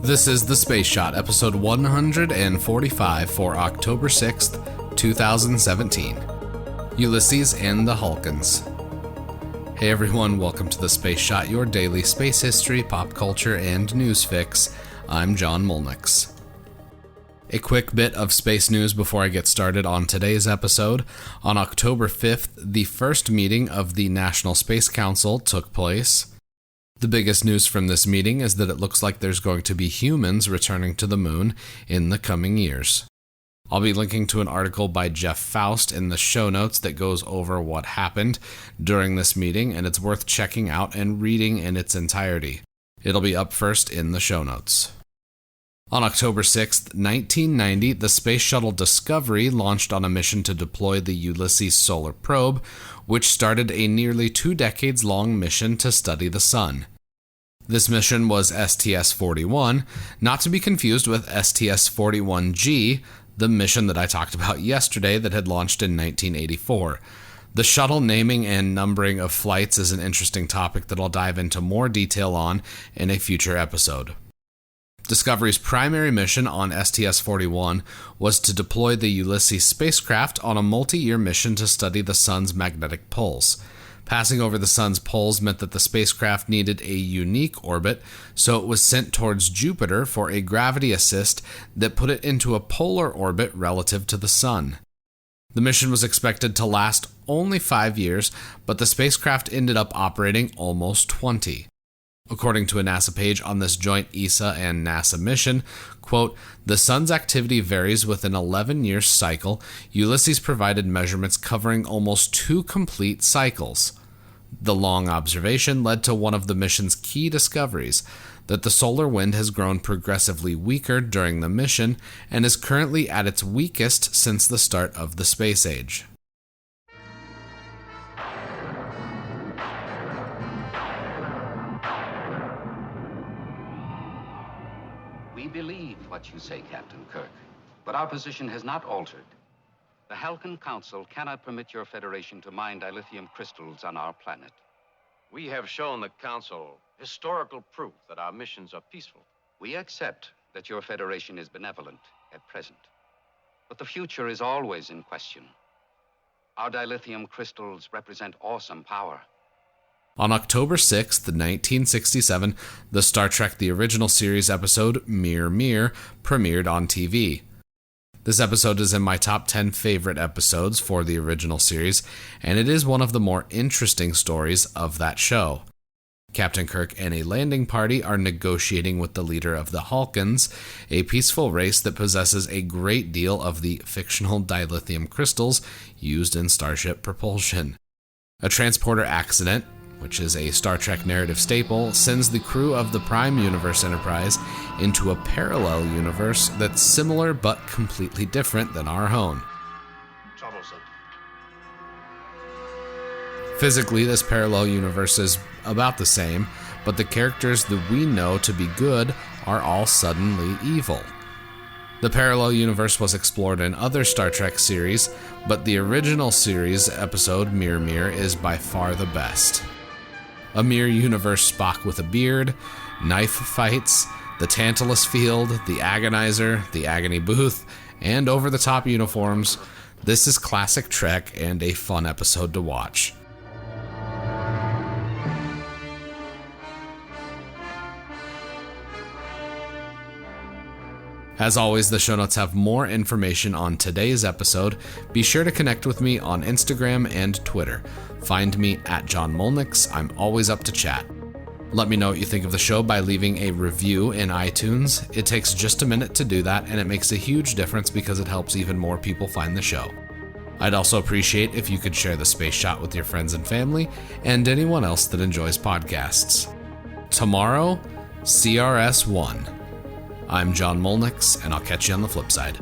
This is The Space Shot, episode 145 for October 6th, 2017. Ulysses and the Halkans. Hey everyone, welcome to The Space Shot, your daily space history, pop culture, and news fix. I'm John Molnix. A quick bit of space news before I get started on today's episode. On October 5th, the first meeting of the National Space Council took place. The biggest news from this meeting is that it looks like there's going to be humans returning to the moon in the coming years. I'll be linking to an article by Jeff Faust in the show notes that goes over what happened during this meeting, and it's worth checking out and reading in its entirety. It'll be up first in the show notes. On October 6th, 1990, the Space Shuttle Discovery launched on a mission to deploy the Ulysses solar probe, which started a nearly 2 decades-long mission to study the Sun. This mission was STS-41, not to be confused with STS-41G, the mission that I talked about yesterday that had launched in 1984. The shuttle naming and numbering of flights is an interesting topic that I'll dive into more detail on in a future episode. Discovery's primary mission on STS-41 was to deploy the Ulysses spacecraft on a multi-year mission to study the Sun's magnetic poles. Passing over the Sun's poles meant that the spacecraft needed a unique orbit, so it was sent towards Jupiter for a gravity assist that put it into a polar orbit relative to the Sun. The mission was expected to last only 5 years, but the spacecraft ended up operating almost 20. According to a NASA page on this joint ESA and NASA mission, quote, "The Sun's activity varies with an 11-year cycle. Ulysses provided measurements covering almost 2 complete cycles. The long observation led to one of the mission's key discoveries, that the solar wind has grown progressively weaker during the mission and is currently at its weakest since the start of the space age." We believe what you say, Captain Kirk, but our position has not altered. The Halkan Council cannot permit your Federation to mine dilithium crystals on our planet. We have shown the Council historical proof that our missions are peaceful. We accept that your Federation is benevolent at present, but the future is always in question. Our dilithium crystals represent awesome power. On October 6th, 1967, the Star Trek The Original Series episode, Mir Mir, premiered on TV. This episode is in my top 10 favorite episodes for the original series, and it is one of the more interesting stories of that show. Captain Kirk and a landing party are negotiating with the leader of the Halkans, a peaceful race that possesses a great deal of the fictional dilithium crystals used in starship propulsion. A transporter accident, which is a Star Trek narrative staple, sends the crew of the Prime Universe Enterprise into a parallel universe that's similar but completely different than our own. Troublesome. Physically, this parallel universe is about the same, but the characters that we know to be good are all suddenly evil. The parallel universe was explored in other Star Trek series, but the original series episode, Mir Mir, is by far the best. A Mir universe Spock with a beard, knife fights, the Tantalus field, the Agonizer, the Agony booth, and over-the-top uniforms. This is classic Trek and a fun episode to watch. As always, the show notes have more information on today's episode. Be sure to connect with me on Instagram and Twitter. Find me at John Molnix. I'm always up to chat. Let me know what you think of the show by leaving a review in iTunes. It takes just a minute to do that, and it makes a huge difference because it helps even more people find the show. I'd also appreciate if you could share the Space Shot with your friends and family and anyone else that enjoys podcasts. Tomorrow, CRS-1. I'm John Molnix, and I'll catch you on the flip side.